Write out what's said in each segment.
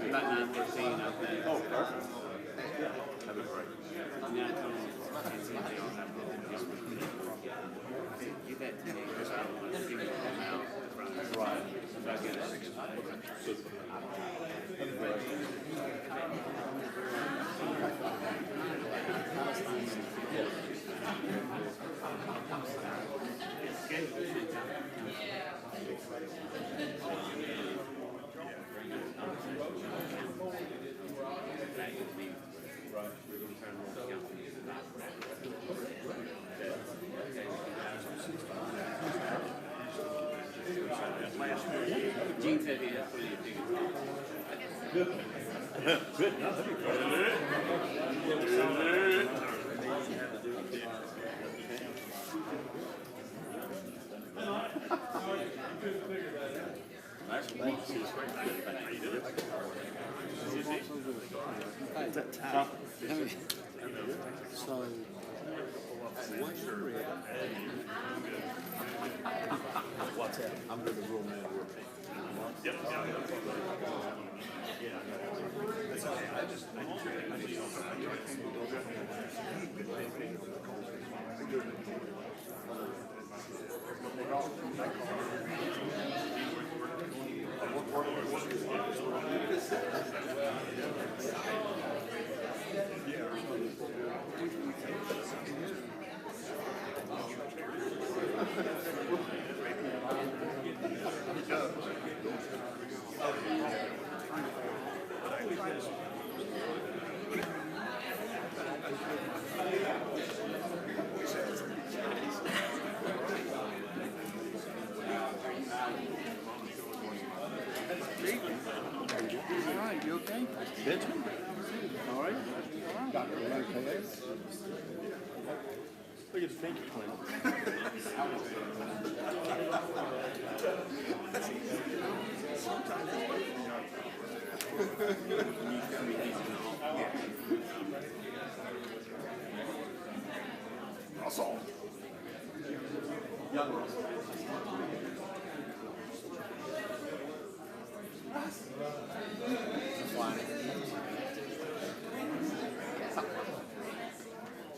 About 9:13, I think. Oh, perfect. That'd be great. Yeah, I told him, and see if they all have this week. Get that to me, because I don't want to figure them out. Right. So I get it. Super. That'd be great. Gene said he has plenty of tickets. Good. Good. No, that'd be great. So, What's that? I'm going to rule man. Yep. That's okay. all right, you okay? Benjamin? All right. Dr. Lopez. Look at the pinky Russell. Young Russell.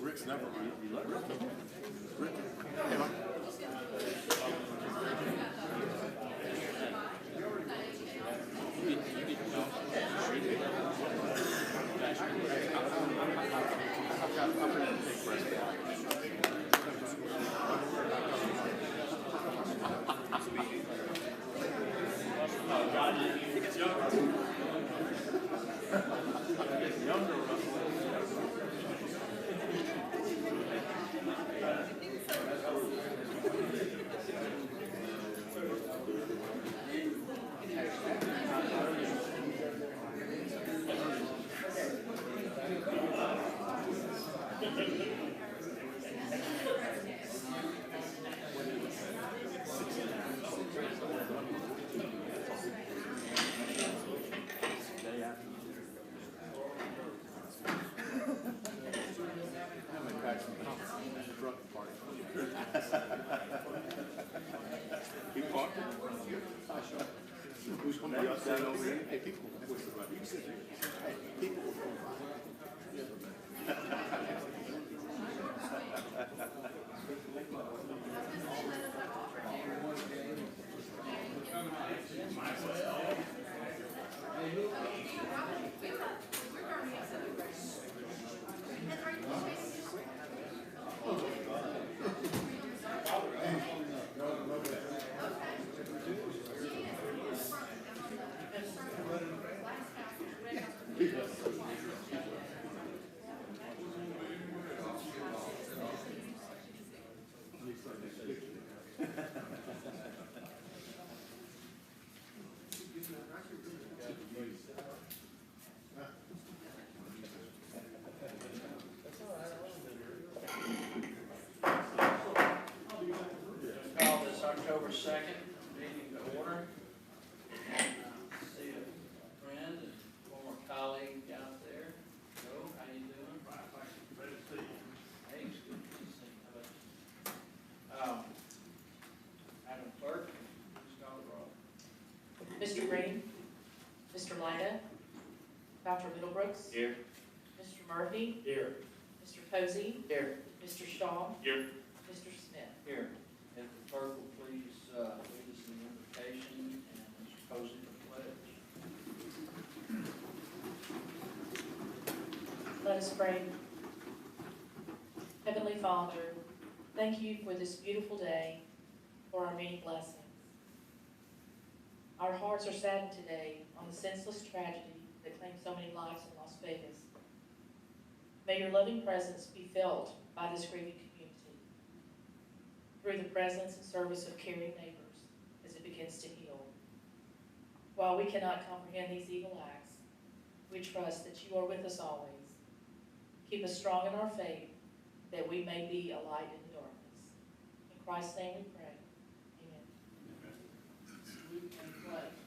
Rick's never mind. You let Rick go. Rick. Hey, Mike. He parked it. Who's going to be outside over here? Hey, people. You can sit here. Hey, people. Call this October 2nd meeting to order. See a friend and former colleague out there. Joe, how you doing? Hey, it's good to see you. How about you? Madam Clerk, please call the roll. Mr. Green, Mr. Lyda, Dr. Middlebrooks. Here. Mr. Murphy. Here. Mr. Posey. Here. Mr. Shaw. Here. Mr. Smith. Here. If the clerk will please lead us in the invocation and Mr. Posey for pledge. Let us pray. Heavenly Father, thank you for this beautiful day, for our many blessings. Our hearts are saddened today on the senseless tragedy that claimed so many lives in Las Vegas. May your loving presence be felt by this grieving community through the presence and service of caring neighbors as it begins to heal. While we cannot comprehend these evil acts, we trust that you are with us always. Keep us strong in our faith, that we may be a light in the darkness. In Christ's name we pray. Amen. Salute and pledge.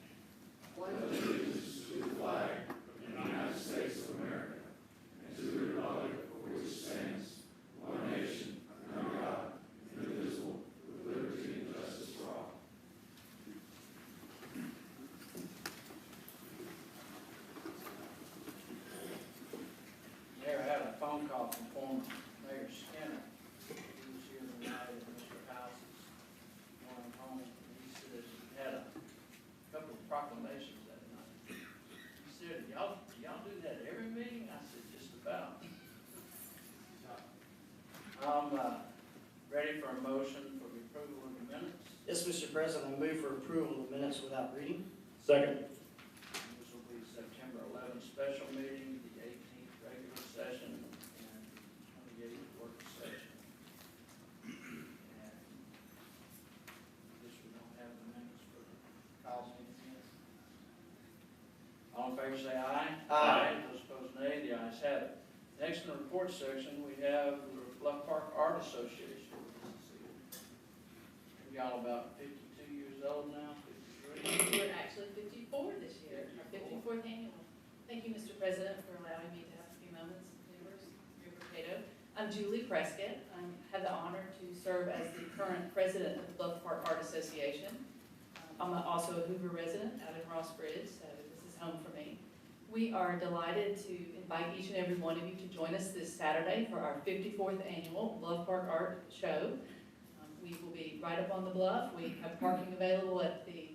Mayor had a phone call from former Mayor Skinner. He was here tonight at Mr. House's going home. He said he had a couple of proclamations that night. He said, y'all do that every meeting? I said, just about. I'm ready for a motion for the approval of the minutes. Yes, Mr. President, I move for approval of the minutes without reading. Second. This will be September 11th special meeting, the 18th regular session, and 28th work session. And this we don't have the minutes for Kyle's meeting yet. All in favor say aye. Aye. Those opposed nay, the ayes have it. Next in the report section, we have the Bluff Park Art Association. Y'all about 52 years old now, 53? We're actually 54 this year, our 54th annual. Thank you, Mr. President, for allowing me to have a few moments. Members, Member Cato. I'm Julie Prescott. I have the honor to serve as the current president of the Bluff Park Art Association. I'm also a Hoover resident out in Ross Bridge, so this is home for me. We are delighted to invite each and every one of you to join us this Saturday for our 54th annual Bluff Park Art Show. We will be right up on the bluff. We have parking available at the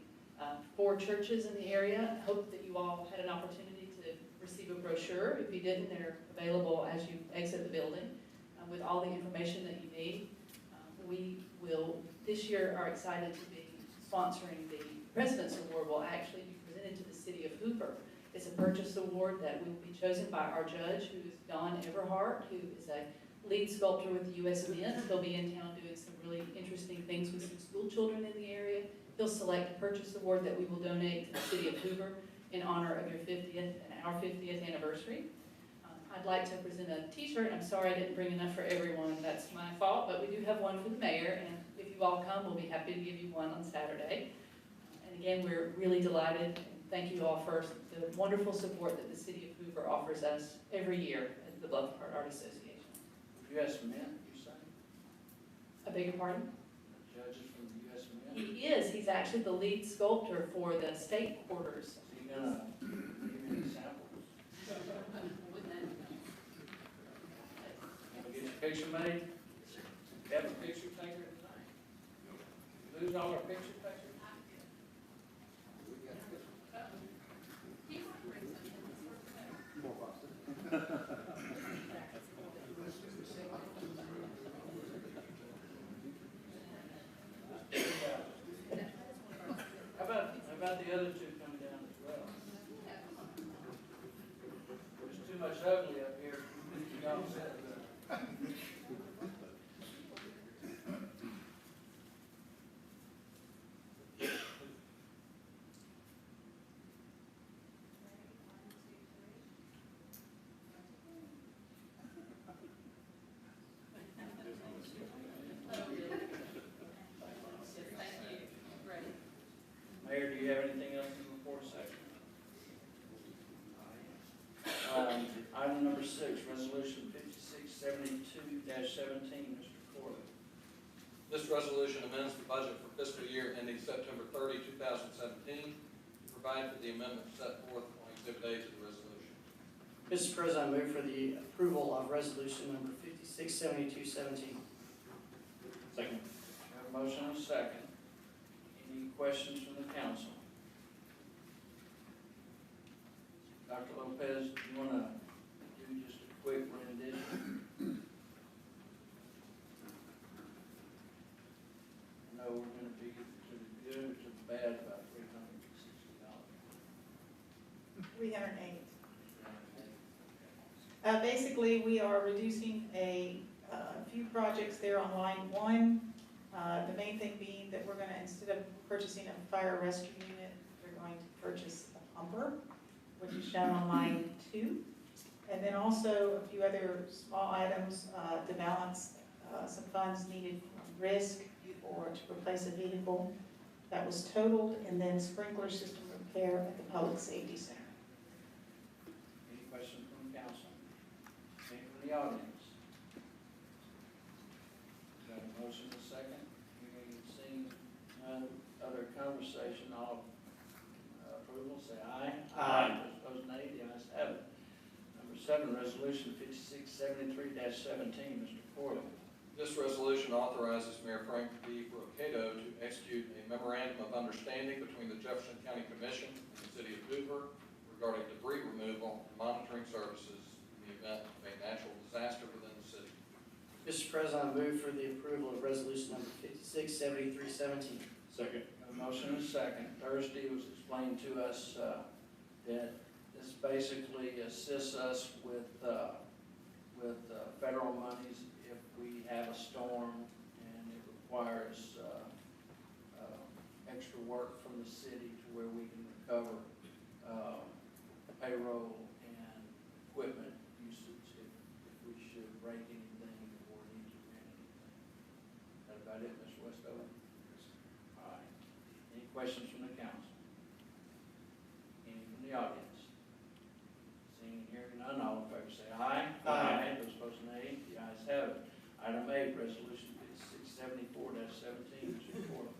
4 churches in the area. I hope that you all had an opportunity to receive a brochure. If you didn't, they're available as you exit the building with all the information that you need. We will, this year, are excited to be sponsoring the President's Award will actually be presented to the city of Hoover. It's a purchase award that will be chosen by our judge, who is Don Everhart, who is a lead sculptor with the U.S. Mint. He'll be in town doing some really interesting things with some school children in the area. He'll select a purchase award that we will donate to the city of Hoover in honor of your 50th and our 50th anniversary. I'd like to present a t-shirt. I'm sorry I didn't bring enough for everyone. That's my fault, but we do have one for the mayor, and if you all come, we'll be happy to give you one on Saturday. And again, we're really delighted, and thank you all for the wonderful support that the city of Hoover offers us every year at the Bluff Park Art Association. U.S. Mint, you say? I beg your pardon? The judge is from the U.S. Mint? He is. He's actually the lead sculptor for the state quarters. Is he gonna give me any samples? Get your picture made? Have a picture taker tonight? Lose all our picture takers? How about the other two come down as well? There's too much ugly up here. Y'all said that. Mayor, do you have anything else in the report section? Item number 6, resolution 5672-17, Mr. Corley. This resolution amends the budget for fiscal year ending September 30, 2017, to provide for the amendment set forth on Exhibit A to the resolution. Mr. President, I move for the approval of resolution number 567217. Second. We have a motion and a second. Any questions from the council? Dr. Lopez, do you want to do just a quick rendition? I know we're going to be to the good or to the bad about $360. 308. Basically, we are reducing a few projects there on line 1. The main thing being that we're going to, instead of purchasing a fire rescue unit, we're going to purchase a pumper, which is shown on line 2. And then also a few other small items to balance some funds needed from risk or to replace a vehicle that was totaled, and then sprinkler system repair at the Public Safety Center. Any questions from the council? Any from the audience? Got a motion and a second? Hearing and seeing none other conversation, all approval, say aye. Aye. Those opposed, nay. The ayes have it. Number 7, resolution 5673-17, Mr. Corley. This resolution authorizes Mayor Frank B. Brocato to execute a memorandum of understanding between the Jefferson County Commission and the City of Hoover regarding debris removal and monitoring services in the event of a natural disaster within the city. Mr. President, I move for the approval of resolution number 567317. Second. A motion and a second. Thursday was explained to us that this basically assists us with federal monies if we have a storm and it requires extra work from the city to where we can recover payroll and equipment usage if we should break anything or need to rent anything. Is that about it, Mr. Westover? All right. Any questions from the council? Any from the audience? Seeing and hearing none, all in favor say aye. Aye. Those opposed, nay. The ayes have it. Item 8, resolution 5674-17, Mr. Porter.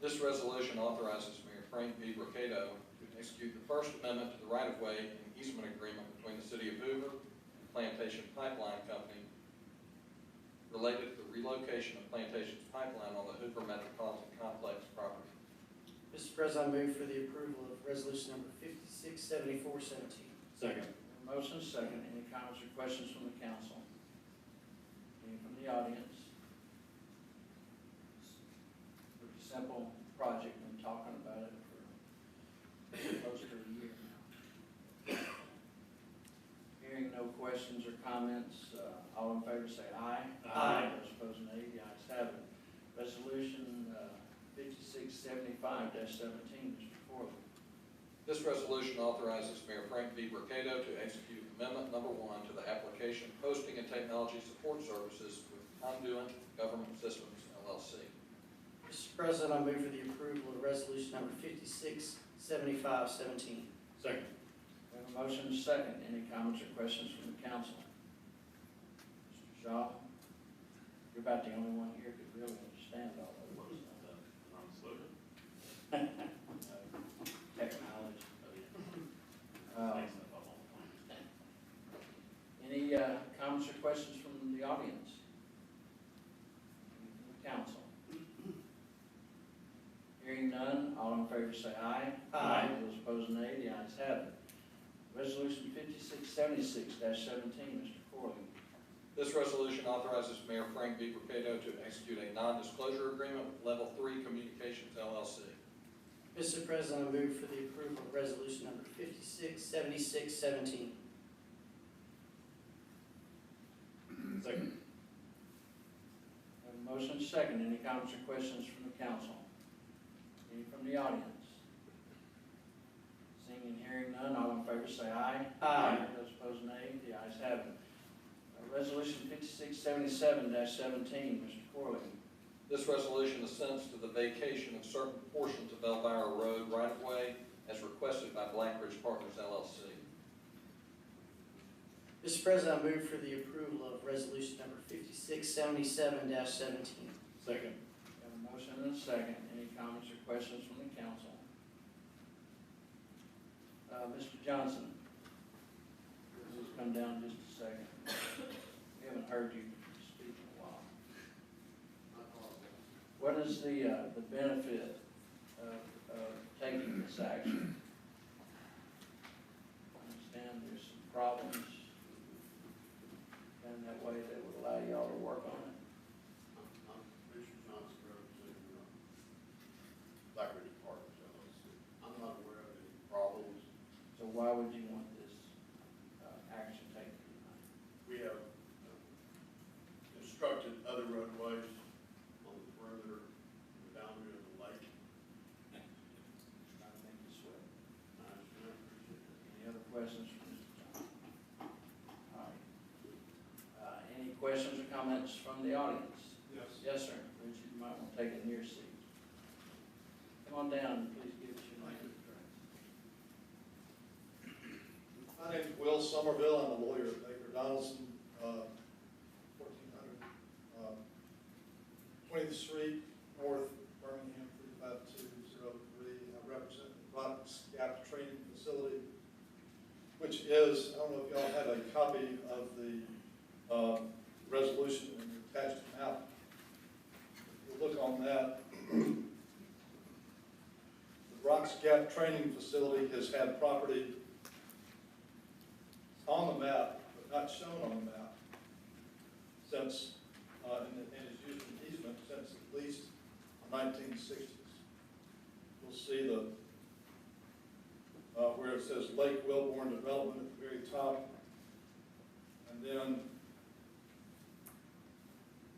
This resolution authorizes Mayor Frank B. Brocato to execute the First Amendment to the right-of-way and easement agreement between the City of Hoover and Plantation Pipeline Company related to the relocation of Plantation's pipeline on the Hoover Metropolitan Complex property. Mr. President, I move for the approval of resolution number 567417. Second. Motion second. Any comments or questions from the council? Any from the audience? Pretty simple project. Been talking about it for close to a year now. Hearing no questions or comments, all in favor say aye. Aye. Those opposed, nay. The ayes have it. Resolution 5675-17, Mr. Corley. This resolution authorizes Mayor Frank B. Brocato to execute Amendment Number 1 to the application Posting and Technology Support Services with Conduent Government Systems, LLC. Mr. President, I move for the approval of resolution number 567517. Second. We have a motion and a second. Any comments or questions from the council? Mr. Shaw, you're about the only one here who could really understand all of this. Technology. Any comments or questions from the audience? Any from the council? Hearing none, all in favor say aye. Aye. Those opposed, nay. The ayes have it. Resolution 5676-17, Mr. Corley. This resolution authorizes Mayor Frank B. Brocato to execute a non-disclosure agreement with Level 3 Communications, LLC. Mr. President, I move for the approval of resolution number 567617. Second. Have a motion second. Any comments or questions from the council? Any from the audience? Seeing and hearing none, all in favor say aye. Aye. Those opposed, nay. The ayes have it. Resolution 5677-17, Mr. Corley. This resolution assents to the vacation of certain portions of Elvira Road right-of-way as requested by Blackridge Partners, LLC. Mr. President, I move for the approval of resolution number 5677-17. Second. We have a motion and a second. Any comments or questions from the council? Mr. Johnson. This is come down just a second. We haven't heard you speak in a while. What is the benefit of taking this action? I understand there's some problems, and that way that would allow y'all to work on it. I'm Richard Johnson, representing Black Ridge Partners LLC. I'm not aware of any problems. So why would you want this action taken tonight? We have constructed other roadways on the perimeter, of the boundary of the lake. Trying to make this work. I understand, appreciate it. Any other questions for Mr. Johnson? All right. Any questions or comments from the audience? Yes. Yes, sir. Richard, you might want to take a near seat. Come on down and please give us your name. My name's Will Somerville. I'm a lawyer at Baker Donaldson, 1400 20th Street, North Birmingham, 35203. I represent the Rocks Gap Training Facility, which is, I don't know if y'all have a copy of the resolution in the attached map. If you look on that, the Rocks Gap Training Facility has had property on the map, but not shown on the map, since, and is used in easement since at least the 1960s. You'll see the, where it says Lake Wilborn Development at the very top, and then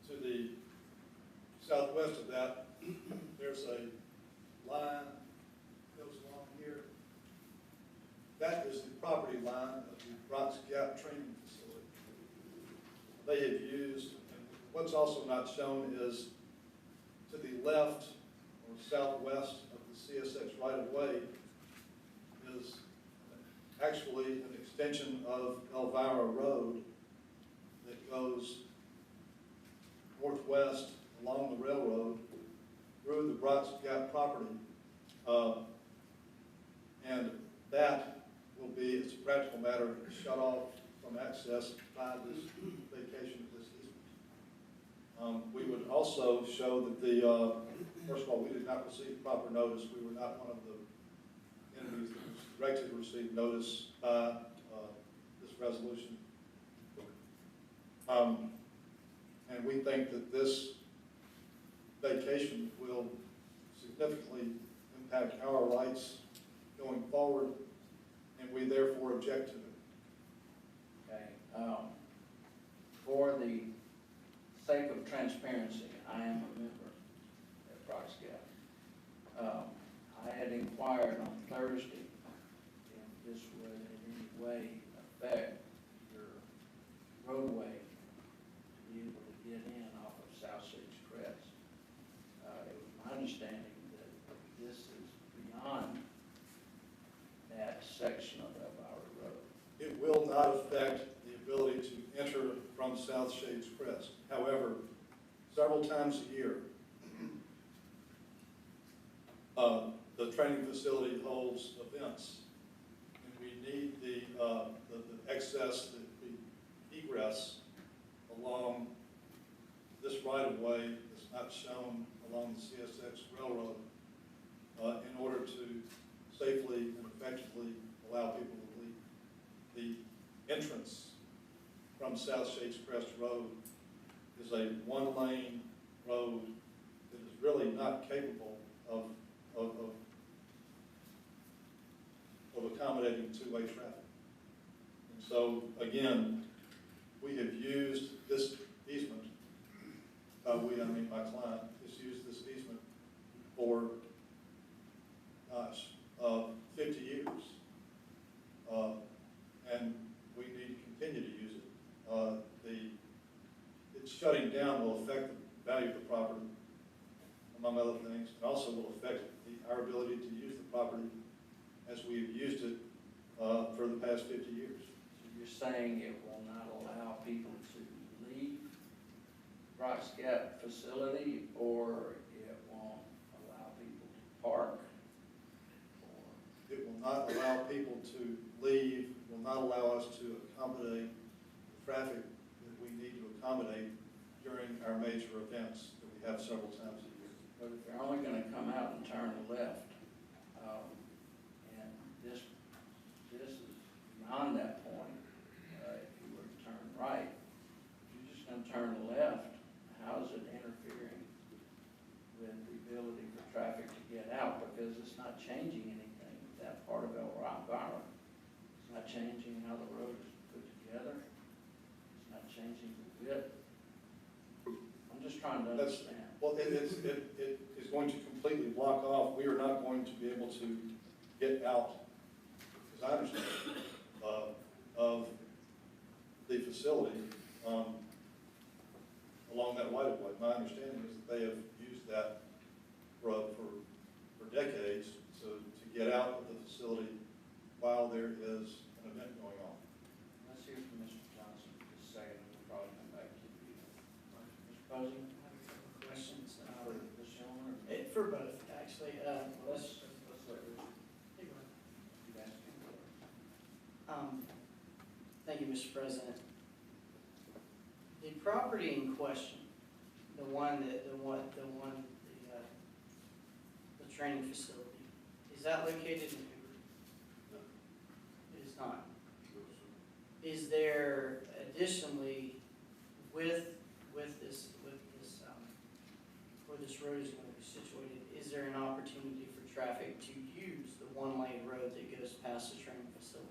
to the southwest of that, there's a line that goes along here. That is the property line of the Rocks Gap Training Facility. They have used, and what's also not shown is to the left or southwest of the CSX right-of-way is actually an extension of Elvira Road that goes northwest along the railroad through the Rocks Gap property. And that will be, as a practical matter, shut off from access by this vacation of this easement. We would also show that the, first of all, we did not receive proper notice. We were not one of the entities that was directed to receive notice by this resolution. And we think that this vacation will significantly impact our rights going forward, and we therefore object to it. Okay. For the sake of transparency, I am a member at Rocks Gap. I had inquired on Thursday if this would in any way affect your roadway to be able to get in off of South Shades Crest. It was my understanding that this is beyond that section of our road. It will not affect the ability to enter from South Shades Crest. However, several times a year, the training facility holds events, and we need the excess, the egress along this right-of-way that's not shown along the CSX railroad in order to safely and effectively allow people to leave. The entrance from South Shades Crest Road is a one-lane road that is really not capable of accommodating two-way traffic. And so, again, we have used this easement, I mean my client has used this easement for, 50 years. And we need to continue to use it. Its shutting down will affect the value of the property, among other things, and also will affect our ability to use the property as we've used it for the past 50 years. So you're saying it will not allow people to leave Rocks Gap facility, or it won't allow people to park? It will not allow people to leave will not allow us to accommodate the traffic that we need to accommodate during our major events that we have several times a year. But if they're only gonna come out and turn left, and this is beyond that point, if you were to turn right, if you're just gonna turn left, how is it interfering with the ability for traffic to get out? Because it's not changing anything, that part of Elvira. It's not changing how the road is put together. It's not changing the width. I'm just trying to That's- understand. Well, it is going to completely block off. We are not going to be able to get out, as I understand it, of the facility along that right of way. My understanding is that they have used that road for decades to get out of the facility while there is an event going on. Let's hear from Mr. Johnson for just a second, and we'll probably come back to you. Mr. President? Questions? For this gentleman, or? For both, actually. Let's let Richard, you ask him first. Thank you, Mr. President. The property in question, the training facility, is that located in Hoover? No. It is not. No, sir. Is there additionally, with where this road is going to be situated, is there an opportunity for traffic to use the one-lane road that goes past the training facility?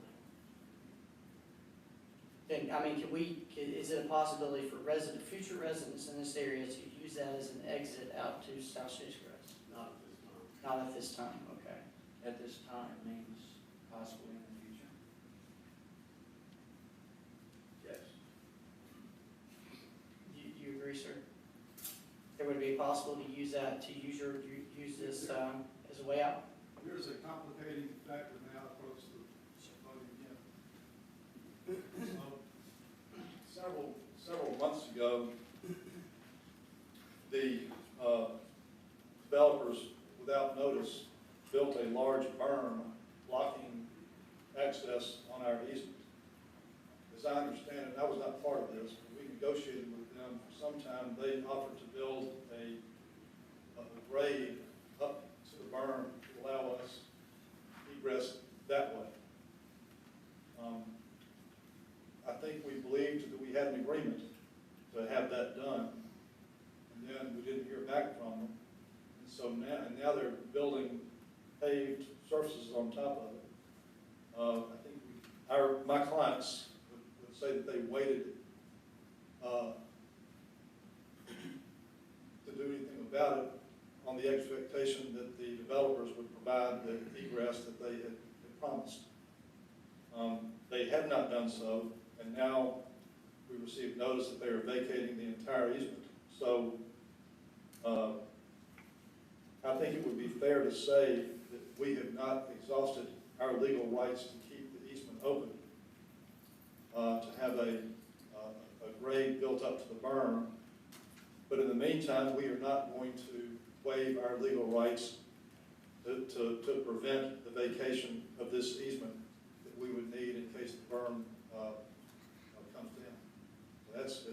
Is it a possibility for future residents in this area to use that as an exit out to South Shades Crest? Not at this time. Not at this time, okay. At this time means possibly in the future. Yes. Do you agree, sir? There would be possible to use that, use this as a way out? There's a complicating factor now across the again. Several months ago, the developers, without notice, built a large berm blocking access on our easement. As I understand it, I was not part of this, but we negotiated with them for some time. They offered to build a grade up to the berm to allow us egress that way. I think we believed that we had an agreement to have that done, and then we didn't hear back from them. And so now they're building paved surfaces on top of it. I think my clients would say that they waited to do anything about it on the expectation that the developers would provide the egress that they had promised. They have not done so, and now we received notice that they are vacating the entire easement. So I think it would be fair to say that we have not exhausted our legal rights to keep the easement open, to have a grade built up to the berm. But in the meantime, we are not going to waive our legal rights to prevent the vacation of this easement that we would need in case the berm comes in. So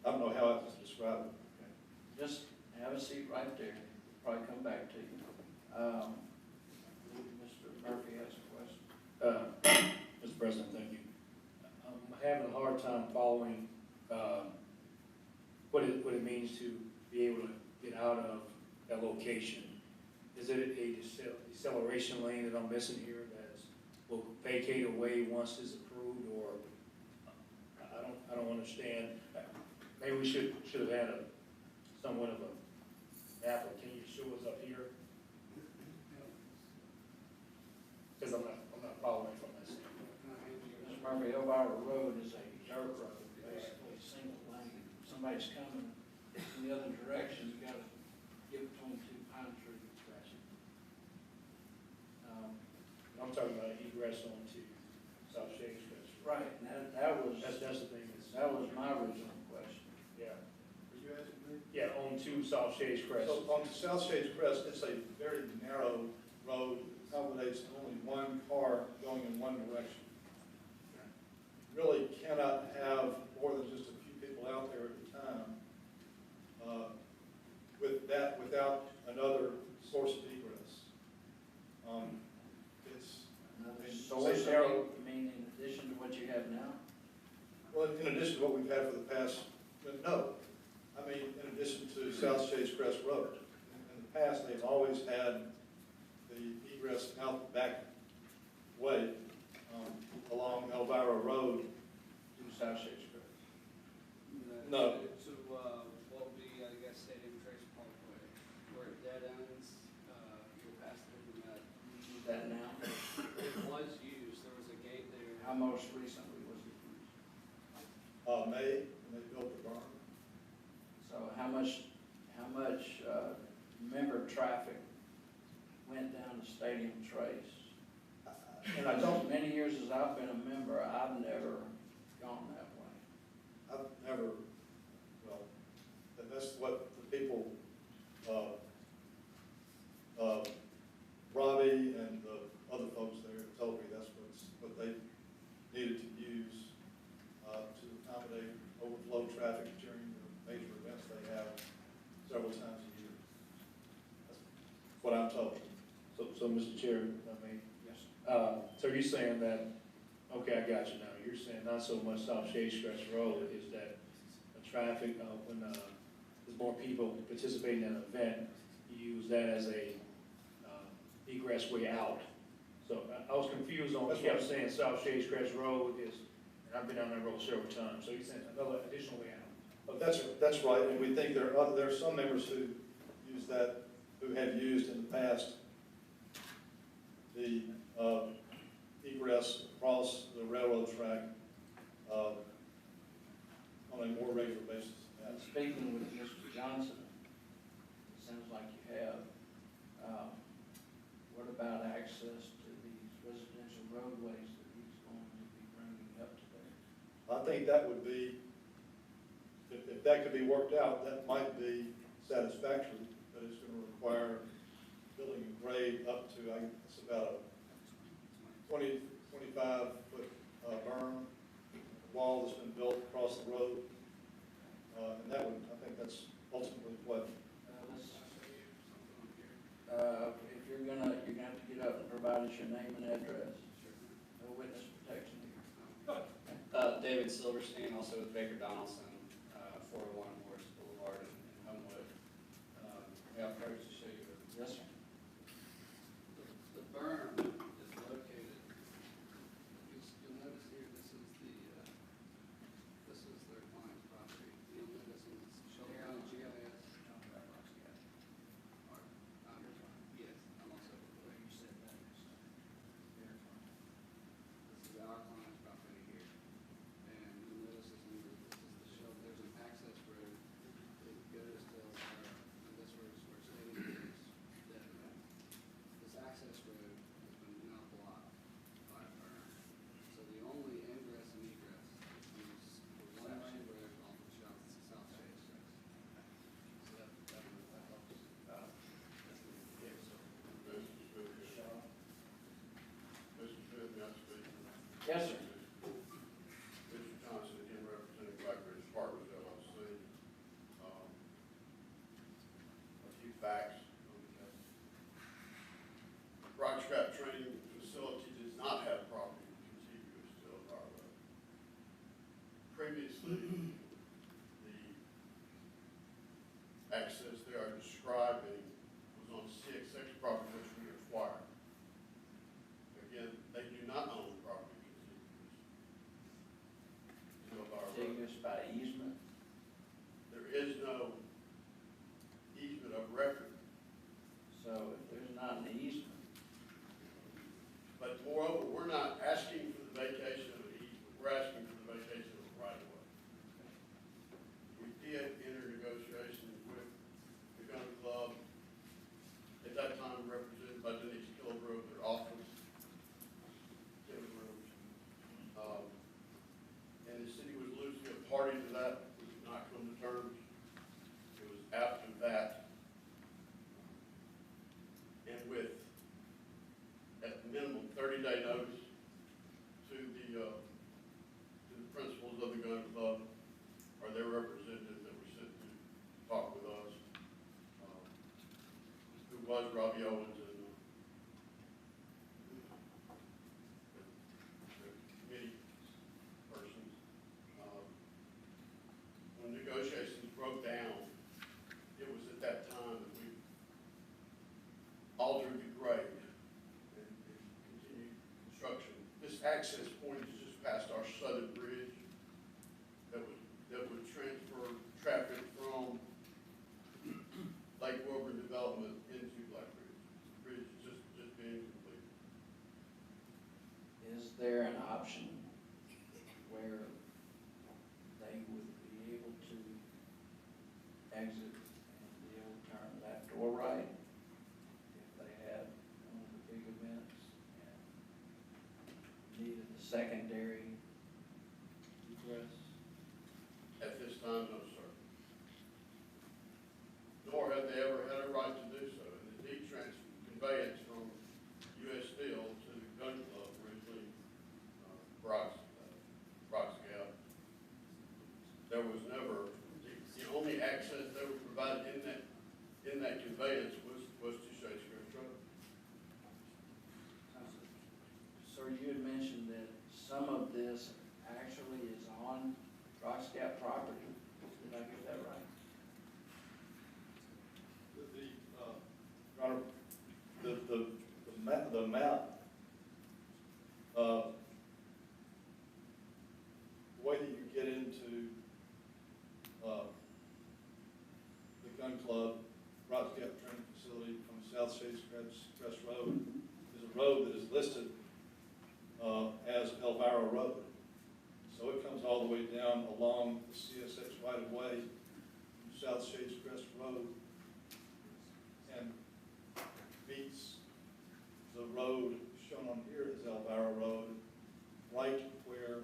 I don't know how else to describe it. Just have a seat right there. Probably come back to you. Mr. Murphy has a question. Mr. President, thank you. I'm having a hard time following what it means to be able to get out of that location. Is it a deceleration lane that I'm missing here that will vacate away once it's approved, or I don't understand. Maybe we should have had somewhat of a map. Can you show us up here? Because I'm not following from this. Mr. Murphy, Elvira Road is a dirt road, basically a single lane. If somebody's coming in the other direction, you gotta get between two pine trees. I'm talking about egress onto South Shades Crest. Right, and that was, That's the thing. that was my original question. Yeah. Are you asking me? Yeah, onto South Shades Crest. So on South Shades Crest, it's a very narrow road, accommodates only one car going in addition to what we've had for the past, no. I mean, in addition to South Shades Crest Road. In the past, they've always had the egress out the back way, along Elvira Road. To South Shades Crest. No. To, what would be, I guess, Stadium Trace Parkway, where it dead ends, you'll pass through that. Use that now. It was used, there was a gate there. How most recently was it used? May, when they built the barn. So how much, member traffic went down to Stadium Trace? And I don't, Many years as I've been a member, I've never gone that way. I've never, well, that's what the people, Robbie and the other folks there told me that's what they needed to use, to accommodate overflow traffic during the major events they have several times a year. That's what I'm told. So Mr. Chair, I mean, Yes. so you're saying that, okay, I got you now. You're saying not so much South Shades Crest Road, is that the traffic, when there's more people participating in an event, you use that as a egress way out. So I was confused on, That's you kept right. saying South Shades Crest Road is, and I've been down that road several times, so you're saying another additional way out. That's right, and we think there are some members who use that, who have used in the past the egress across the railroad track on a more regular basis than And that. speaking with Mr. Johnson, it sounds like you have, what about access to these residential roadways that he's going to be bringing up to there? I think that would be, if that could be worked out, that might be satisfactory, but it's going to require building a grade up to, I guess, about a 25-foot berm, wall that's been built across the road. And that would, I think that's ultimately what, If you're gonna have to get up and provide us your name and address. No witness protection here. David Silverstein, also with Baker Donaldson, 401 Morris Boulevard in Homewood. Yeah, I'll probably just show you. Yes, sir. The berm is located, you'll notice here, this is their client's property. You'll notice in Shelby County GIS. Yes, I'm also where you said that. This is our client's property here. And you'll notice this is the Shelby, there's an access road that goes to, and this where Stadium is. This access road has been now blocked by a berm. So the only ingress and egress is the one lane road off of South Shades Crest. So that helps. Mr. Smith, may I speak? Yes, sir. Mr. Johnson, again representing Black Ridge Partners LLC. A few facts on the case. Rock Scrap Training Facility does not have property contiguous to our road. Previously, the access they are describing was on CXX property which we acquired. Again, they do not own property contiguous to our road. Contiguous by easement. There is no easement of record, So if there's not an easement, but moreover, we're not asking for the vacation of an easement, we're asking for the vacation of a right of way. We did enter negotiations with the gun club, at that time represented by Denise Kilgrove, their office, Kilgrove. And the city was loosely a party to that, we did not come to terms. It was after that, and with, at minimum, 30-day notice to the principals of the gun club, or their representatives that were sent to talk with us, who was Robbie Owens and the committee persons. grade and continued construction. This access point is just past our southern bridge that would transfer traffic from Lake Wilburn development into Black Ridge. The bridge is just being completed. Is there an option where they would be able to exit and be able to turn left or right if they had one of the big events and needed a secondary egress? At this time, no, sir. Nor have they ever had a right to do so. And the deed transfer conveyance from U.S. Steel to the gun club originally, Brock's Gap, there was never, the only access that was provided in that conveyance was to Shakespeare Road. Sir, you had mentioned that some of this actually is on Rock's Gap property. Did I get that right? Your Honor, the map, the way that you get into the gun club, Rock Gap Training Facility from South Shades Crest Road is a road that is listed as Elvira Road. So it comes all the way down along the CSX right-of-way from South Shades Crest Road and meets the road shown on here as Elvira Road, right where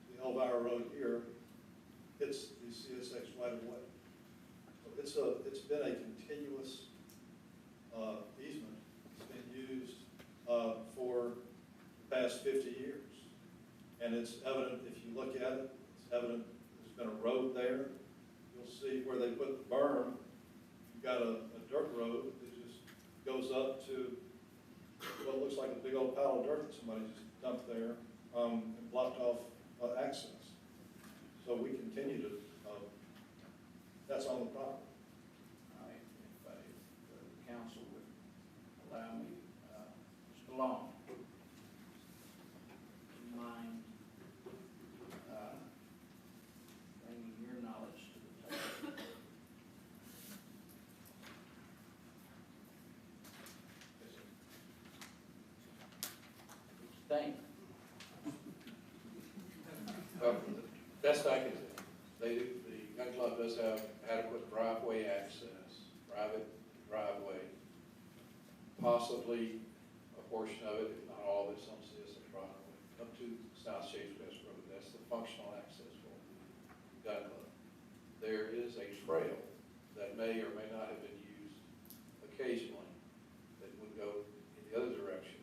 the Elvira Road here hits the CSX right-of-way. So it's been a continuous easement. It's been used for the past 50 years. And it's evident, if you look at it, it's evident there's been a road there. You'll see where they put the berm, you've got a dirt road that just goes up to what looks like a big old pile of dirt that somebody just dumped there and blocked off access. So we continue to, that's on the property. All right, if the council would allow me, Mr. Long, do you mind bringing your knowledge to the table? What you think? Well, the best I can do, the gun club does have adequate driveway access, private driveway, possibly a portion of it, if not all of it's on CSX right-of-way, up to South Shades West Road. That's the functional access for the gun club. There is a trail that may or may not have been used occasionally that would go in the other direction,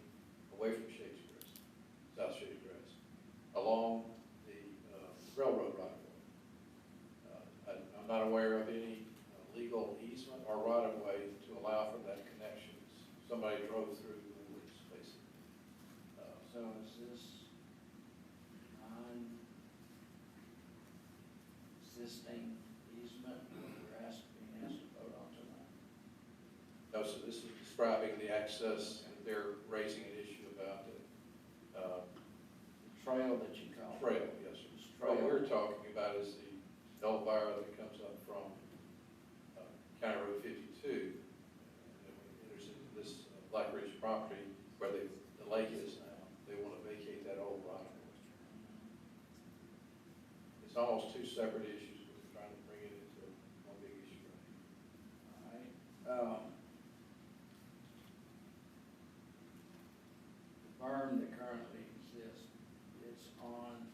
away from Shades Crest, South Shades Crest, along the railroad right-of-way. I'm not aware of any legal easement or right-of-way to allow for that connection. Somebody drove through the woods, basically. So is this non-existing easement that we're being asked to vote on tonight? No, so this is describing the access, and they're raising an issue about the Trail that you call it? trail, yes, sir. This What trail. we're talking about is the Elvira that comes up from County Road 52, and then enters into this Black Ridge property where the lake is now. They want to vacate that old right-of-way. It's almost two separate issues, but we're trying to bring it into one big issue right here. All right. The berm that currently exists, it's on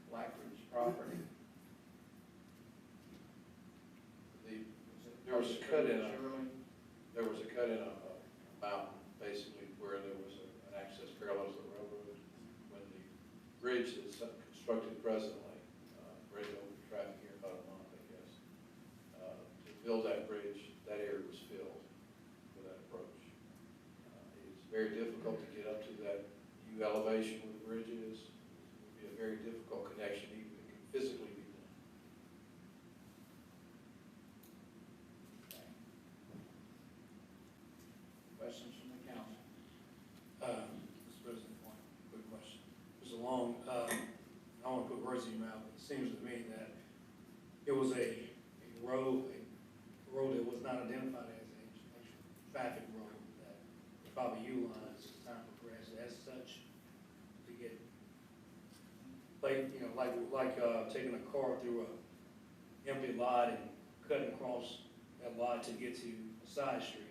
Black Ridge property. There was a cut in Surely? There was a cut in a mountain, basically, where there was an access parallel to the railroad. When the bridge that's constructed presently, ready to open traffic here in about a month, I guess, to build that bridge, that area was filled for that approach. It's very difficult to get up to that new elevation where the bridge is. It would be a very difficult connection, even if it can physically be done. questions from the council? Mr. President, one quick question. Mr. Long, I don't want to put words in your mouth, but it seems to me that it was a road that was not identified as a actual traffic road that probably utilized as time progressed as such to get, like, you know, like taking a car through a empty lot and cutting across that lot to get to a side street.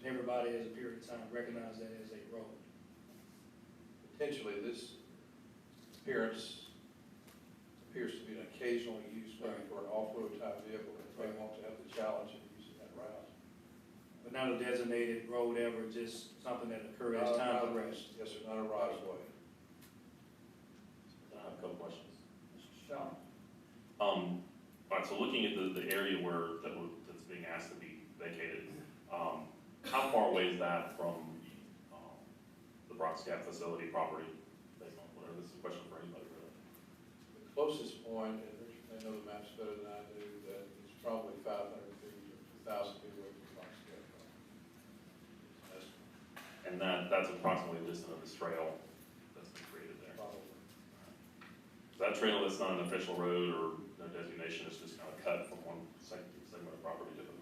And everybody as a period of time recognized that as a road. Potentially, this appears to be an occasional use maybe for an off-road type vehicle if they want to have the challenge of using that route. But not a designated road ever, just something that occurred as time progressed. Yes, sir, not a right of way. I have a couple questions. Mr. Shaw? All right, so looking at the area that's being asked to be vacated, how far away is that from the Brock's Gap facility property? Based on whatever, this is a question for anybody really. The closest point, and Richard may know the maps better than I do, that it's probably 500 feet or 2,000 feet away from the Fox Gap. And that's approximately the distance of this trail that's been created there. Probably. So that trail is not an official road or no designation, it's just kind of cut from one segment of property to the.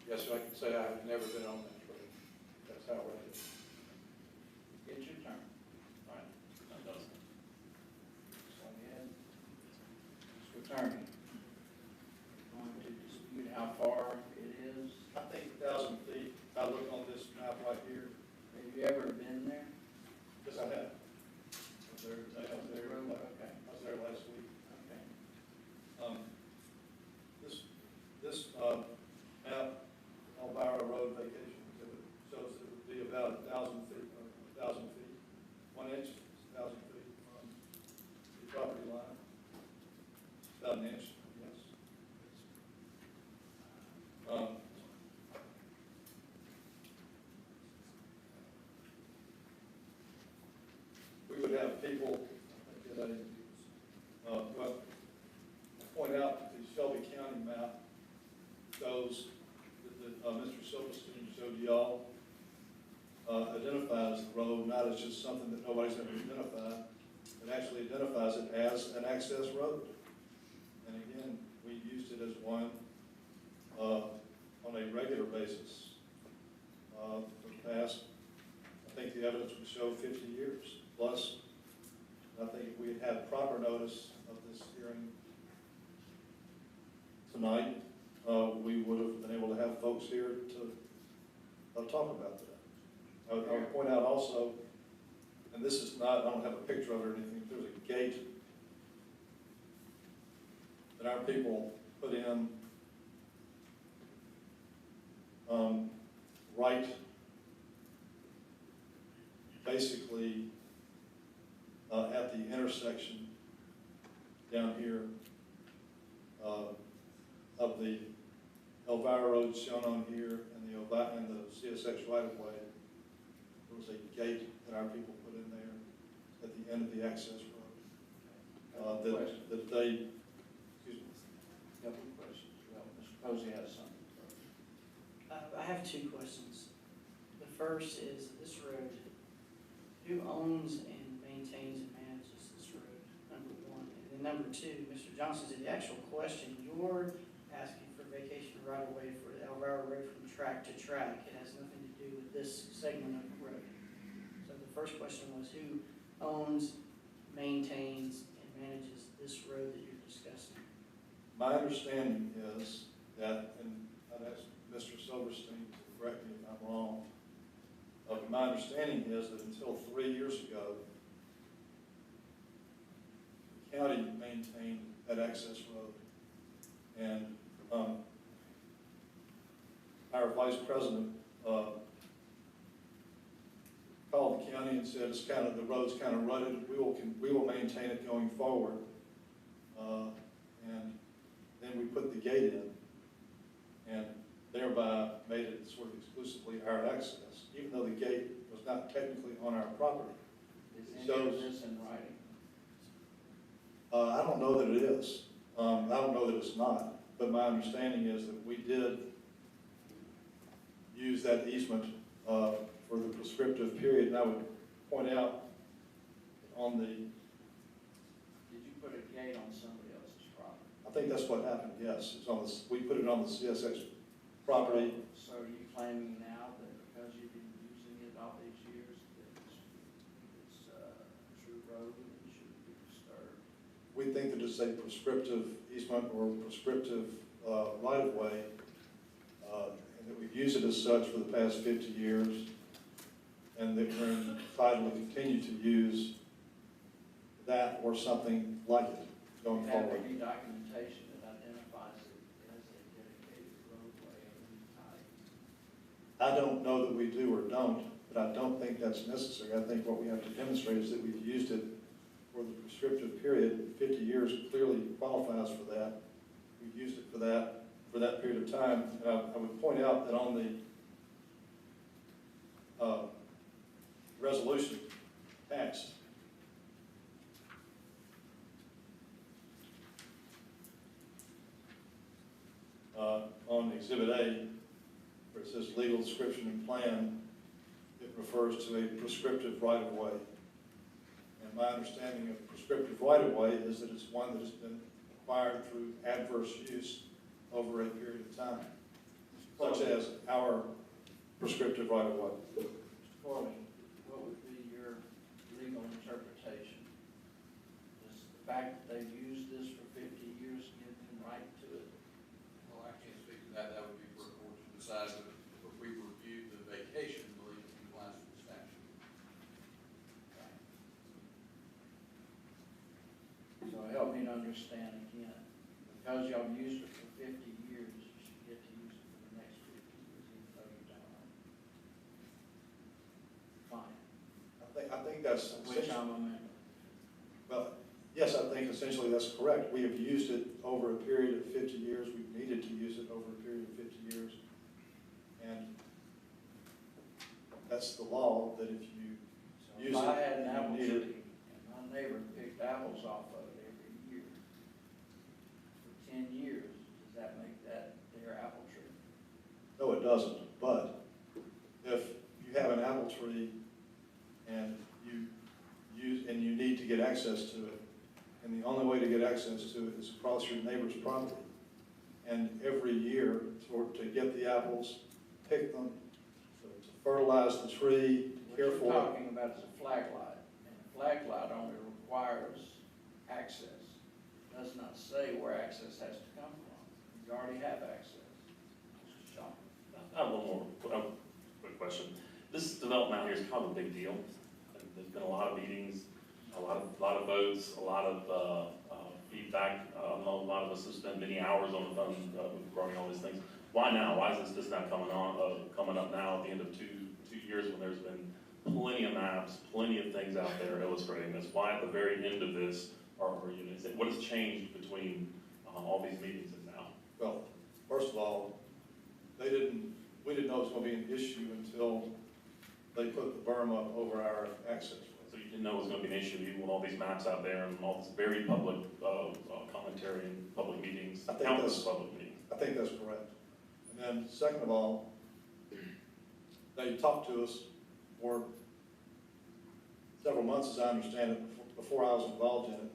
Yes, sir, I can say I've never been on that trail. That's how it is. Get your turn. All right, that does. Go ahead. Mr. Attorney? Going to dispute how far it is? I think 1,000 feet, I look on this map right here, Have you ever been there? yes, I have. I was there Okay. last week. Okay. This map, Elvira Road vacation exhibit, shows it would be about 1,000 feet, 1 inch, 1,000 feet from the property line. About an inch, yes. We would have people, well, point out that the Shelby County map shows that Mr. Silverstein showed y'all identifies the road not as just something that nobody's ever identified. It actually identifies it as an access road. And again, we used it as one on a regular basis for the past, I think the evidence would show 50 years plus. I think if we had had proper notice of this hearing tonight, we would have been able to have folks here to talk about that. I would point out also, and this is not, I don't have a picture of it or anything, there's a gate that our people put in right, basically at the intersection down here of the Elvira Road shown on here and the CSX right-of-way. There was a gate that our people put in there at the end of the access road. That they, excuse me. Couple of questions. Well, Mr. Posey has something. I have two questions. The first is this road, who owns and maintains and manages this road, number one? And then number two, Mr. Johnson, to the actual question, you're asking for vacation right away for the Elvira Road from track to track. It has nothing to do with this segment of the road. So the first question was who owns, maintains, and manages this road that you're discussing? My understanding is that, and I'd ask Mr. Silverstein to correct me if I'm wrong, but my understanding is that until 3 years ago, the county maintained that access road. And our vice president called the county and said it's kind of, the road's kind of rutted, we will maintain it going forward. And then we put the gate in and thereby made it sort of exclusively our access, even though the gate was not technically on our property. Is any of this in writing? I don't know that it is. I don't know that it's not, but my understanding is that we did use that easement for the prescriptive period. And I would point out on the, Did you put a gate on somebody else's property? I think that's what happened, yes. It's on the, we put it on the CSX property. So are you claiming now that because you've been using it all these years, that it's a true road and it shouldn't be disturbed? We think that it's a prescriptive easement or prescriptive right-of-way, and that we've used it as such for the past 50 years, and that we're entitled to continue to use that or something like it going Do you have forward. any documentation that identifies it as a dedicated roadway of any type? I don't know that we do or don't, but I don't think that's necessary. I think what we have to demonstrate is that we've used it for the prescriptive period. 50 years clearly qualifies for that. We've used it for that period of time. And I would point out that on the resolution passed, on Exhibit A, where it says legal description and plan, it refers to a prescriptive right-of-way. And my understanding of prescriptive right-of-way is that it's one that has been acquired through adverse use over a period of time, such as our prescriptive right-of-way. Mr. Corley, what would be your legal interpretation? Does the fact that they've used this for 50 years give them right to it? Well, I can't speak to that. That would be for a court to decide, but if we reviewed the vacation, I believe it complies with the statute. So help me to understand again, because y'all used it for 50 years, you should get to use it for the next 50 years, even though you don't own it. Fine, I think that's which I'm a member. well, yes, I think essentially that's correct. We have used it over a period of 50 years. We've needed to use it over a period of 50 years. And that's the law, that if you So use if I it, had an apple you need it. tree and my neighbor picked apples off of it every year for 10 years, does that make that their apple tree? No, it doesn't. But if you have an apple tree and you need to get access to it, and the only way to get access to it is across your neighbor's property, and every year to get the apples, pick them, to fertilize the tree, What care you're for it. talking about is a flag lot, and a flag lot only requires access. It does not say where access has to come from. You already have access. Mr. Shaw. I have one more quick question. This development out here is kind of a big deal. And there's been a lot of meetings, a lot of votes, a lot of feedback. I know a lot of us have spent many hours on the phone regarding all these things. Why now? Why is this now coming up now at the end of two years when there's been plenty of maps, plenty of things out there illustrating this? Why at the very end of this what has changed between all these meetings and now? Well, first of all, we didn't know it was going to be an issue until they put the berm up over our access road. So you didn't know it was going to be an issue, even with all these maps out there and all this very public commentary and public meetings, I think countless that's- public meetings. I think that's correct. And then second of all, they talked to us for several months, as I understand it, before I was involved in it,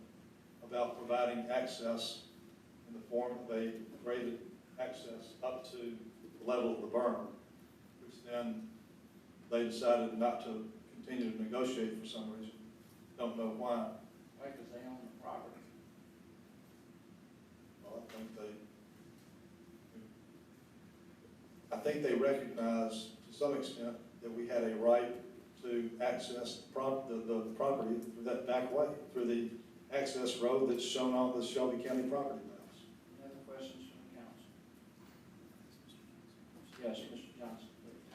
about providing access in the form of a graded access up to the level of the berm, which then they decided not to continue to negotiate for some reason. Don't know why. Why? Because they own the property. Well, I think they recognized to some extent that we had a right to access the property through that back way, through the access road that's shown on the Shelby County property maps. Any other questions from the council? Yes, Mr. Johnson, please.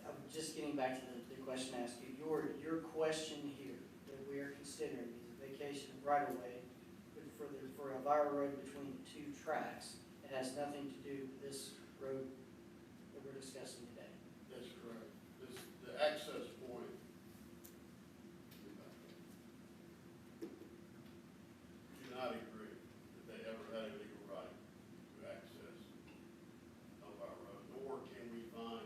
I'm just getting back to the question I asked you. Your question here that we are considering is a vacation of right-of-way for a Elvira Road between two tracks. It has nothing to do with this road that we're discussing today. That's correct. The access point. Do not agree that they ever had a legal right to access Elvira Road, nor can we find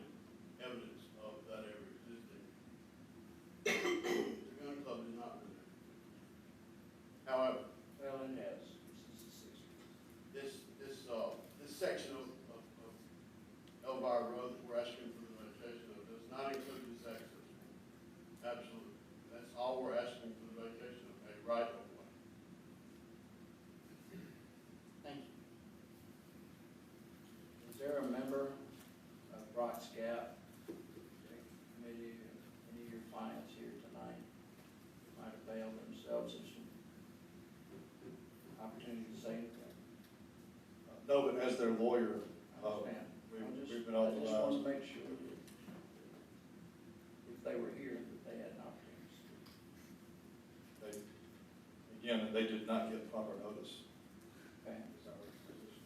Bratz Gap Committee, any of your clients here tonight might avail themselves of some opportunity to say anything? No, but as their lawyer, I understand. we've been I just authorized. want to make sure that if they were here, that they had an opportunity to speak. Again, they did not get proper notice. Okay. Is our position.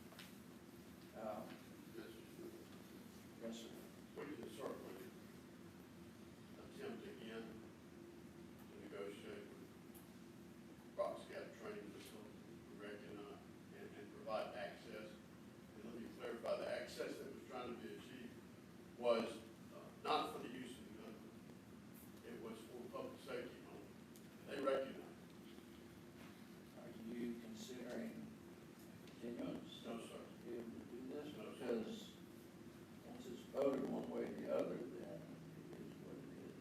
Yes, sir. We can certainly attempt again to negotiate with Box Gap Training Facility, and provide access. And let me clarify, the access that was trying to be achieved was not for the use of the gun. It was for public safety only. They recognize. Are you considering continuance? No, sir. To be able to do this? No, sir. Because once it's voted one way or the other, then it is what it is.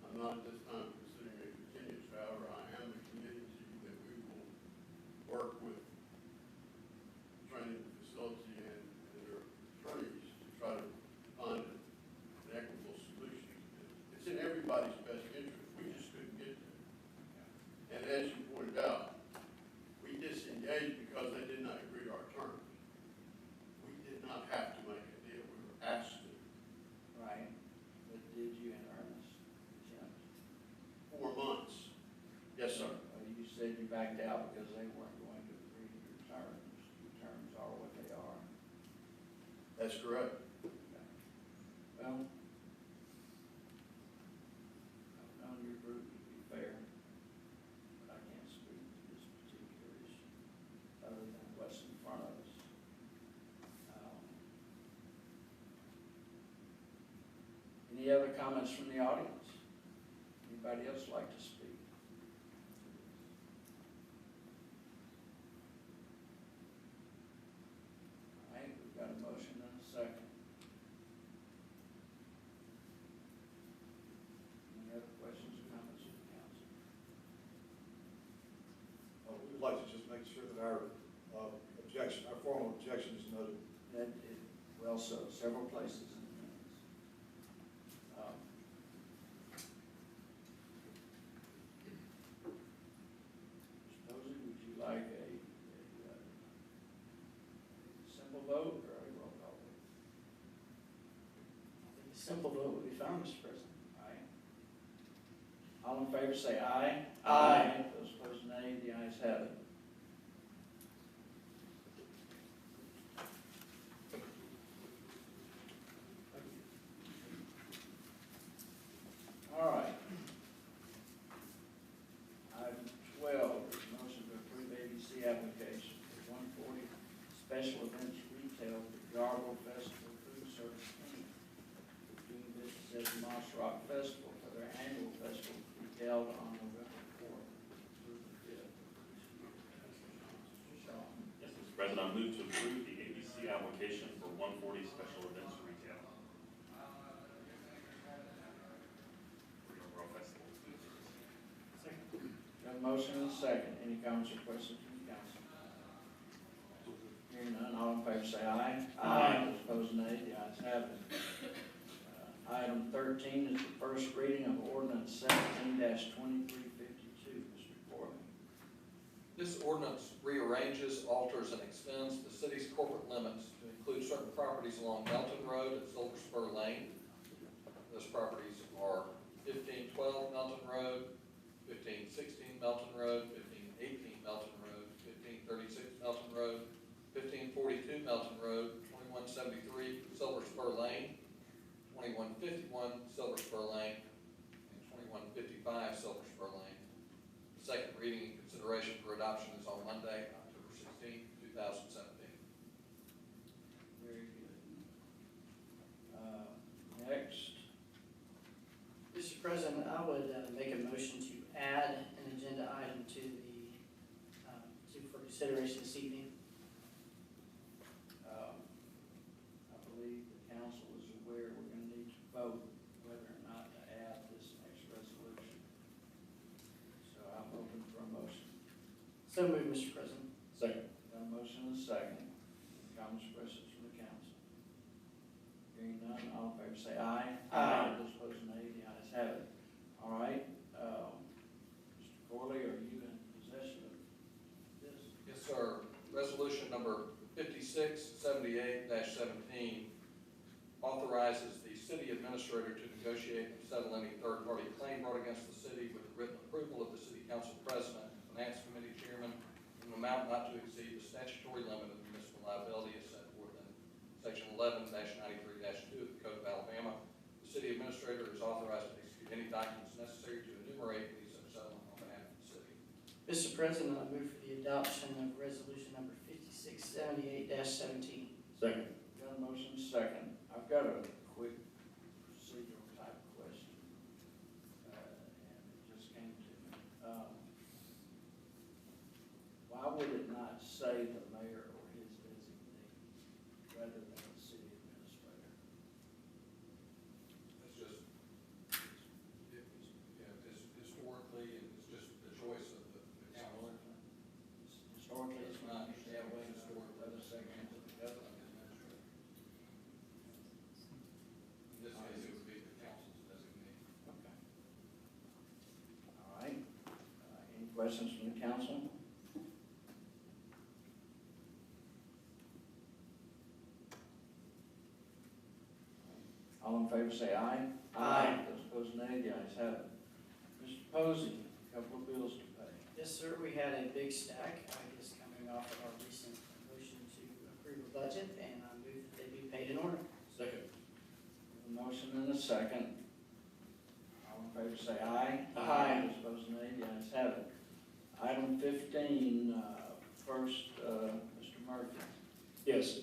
I'm not at this time considering a continuance, however, I am committing to you that we will work with training facility and their attorneys to try to find an equitable solution. It's in everybody's best interest, we just couldn't get there. And as you pointed out, we disengaged because they did not agree to our terms. We did not have to make a deal, we were asked to. Right. But did you in earnest attempt? 4 months. Yes, sir. You said you backed out because they weren't going to agree to your terms. Your terms are what they are. That's correct. Well, I've known your group to be fair, but I can't speak to this particular issue other than what's in front of us. Any other comments from the audience? Anybody else like to speak? All right, we've got a motion and a second. Any other questions or comments from the council? We would like to just make sure that our objection, our formal objection is noted. That it, well, so several places in the minutes. Mr. Posey, would you like a simple vote or a roll call vote? I think a simple vote would be fine, Mr. President. All right. All in favor say aye. Aye. Those opposed nay, the ayes have it. All right. Item 12, is motion to approve ABC application for 140 special events retail for Gargle Festival Food Service Inc. Doing business as Moss Rock Festival for their annual festival to be held on November 4th through the 5th. Mr. Shaw. Yes, Mr. President, I move to approve the ABC application for 140 special events retail. For the overall festival. Got a motion and a second. Any comments or questions from the council? Hearing none, all in favor say aye. Aye. Those opposed nay, the ayes have it. Item 13 is the first reading of ordinance 17-2352. Mr. Foreman. This ordinance rearranges, alters, and extends the city's corporate limits to include certain properties along Melton Road and Silver Spur Lane. Those properties are 1512 Melton Road, 1516 Melton Road, 1518 Melton Road, 1536 Melton Road, 1542 Melton Road, 2173 Silver Spur Lane, 2151 Silver Spur Lane, and 2155 Silver Spur Lane. The second reading and consideration for adoption is on Monday, October 16, 2017. Very good. Next. Mr. President, I would make a motion to add an agenda item to the, for consideration this evening. I believe the council is aware we're going to need to vote whether or not to add this next resolution. So I'm open for a motion. So moved, Mr. President. Second. Got a motion and a second. Any comments or questions from the council? Hearing none, all All in favor say aye. Aye. Those opposed, nay. The ayes have it. All right, Mr. Corley, are you in possession of this? Yes, sir. Resolution number 5678-17 authorizes the city administrator to negotiate and settle any third-party claim brought against the city with the written approval of the city council president and finance committee chairman in an amount not to exceed the statutory limit of municipal liability as set forth in section 11-93-2 of the Code of Alabama. The city administrator is authorized to execute any documents necessary to enumerate any such settlement on behalf of the city. Mr. President, I move for the adoption of resolution number 5678-17. Second. Got a motion, second. I've got a quick procedural type question. And it just came to me. Why would it not say the mayor or his designee rather than the city administrator? It's just, historically, it's just the choice of the council. Historically, it's not that way. Historically. Let us second to the government. In this case, it would be the council's designee. Okay. All right. Any questions from the council? All in favor say aye. Aye. Those opposed, nay. The ayes have it. Mr. Posey, a couple of bills to pay. Yes, sir, we had a big stack, I guess, coming off of our recent motion to approve a budget, and I move that they be paid in order. Second. A motion and a second. All in favor say aye. Aye. Those opposed, nay. The ayes have it. Item 15, first, Mr. Murphy. Yes,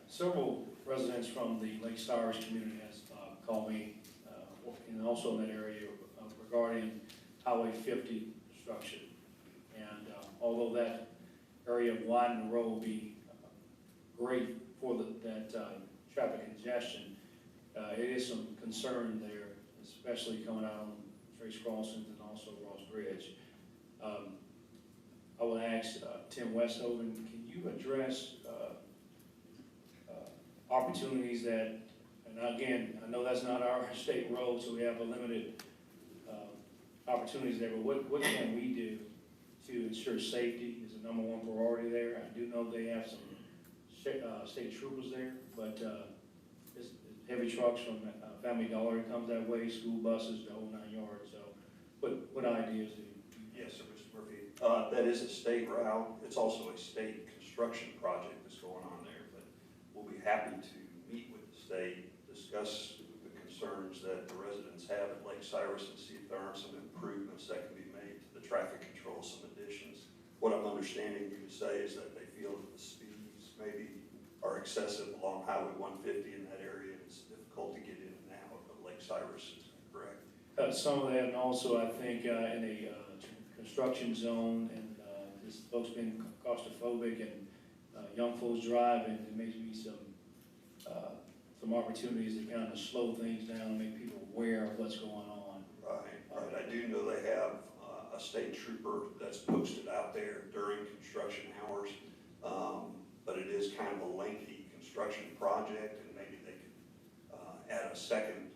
several residents from the Lake Cyrus community has called me, and also in that area regarding Highway 50 construction. And although that area of widening the road will be great for that traffic congestion, it is some concern there, especially coming out on Trace Crossings and also Ross Bridge. I will ask Tim Westhoven, can you address opportunities that, and again, I know that's not our state road, so we have a limited opportunities there, but what can we do to ensure safety is the number one priority there? I do know they have some state troopers there, but it's heavy trucks from Family Dollar comes that way, school buses, the whole 9 yards. So what ideas do you? Yes, sir, Mr. Murphy. That is a state route. It's also a state construction project that's going on there, but we'll be happy to meet with the state, discuss the concerns that the residents have at Lake Cyrus and see if there aren't some improvements that can be made to the traffic control, some additions. What I'm understanding you to say is that they feel that the speeds maybe are excessive along Highway 150 in that area, and it's difficult to get in and out of Lake Cyrus, is that correct? Some of that, and also I think in a construction zone, and this folks being claustrophobic and young folks driving, there may be some opportunities to kind of slow things down and make people aware of what's going on. Right. I do know they have a state trooper that's posted out there during construction hours, but it is kind of a lengthy construction project, and maybe they could add a second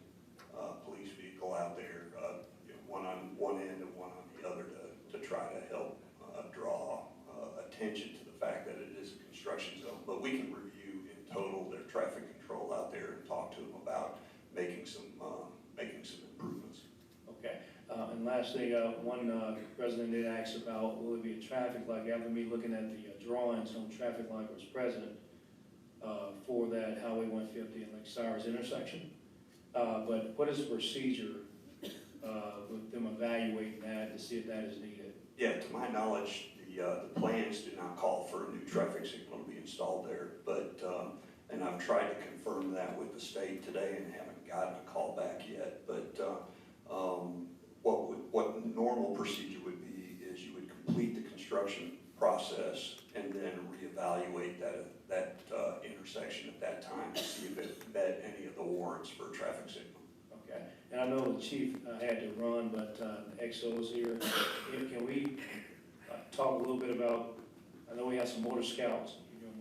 police vehicle out there, one on one end and one on the other to try to help draw attention to the fact that it is a construction zone. But we can review in total their traffic control out there and talk to them about making some improvements. Okay. And lastly, one resident did ask about will it be a traffic light? After me looking at the drawings on traffic light was present for that Highway 150 and Lake Cyrus intersection. But what is the procedure with them evaluating that to see if that is needed? Yeah, to my knowledge, the plans do not call for a new traffic signal to be installed there, but, and I've tried to confirm that with the state today and haven't gotten a call back yet, but what normal procedure would be is you would complete the construction process and then reevaluate that intersection at that time to see if it met any of the warrants for a traffic signal. Okay. And I know the chief had to run, but XO is here. Can we talk a little bit about, I know we have some motor scouts, if you don't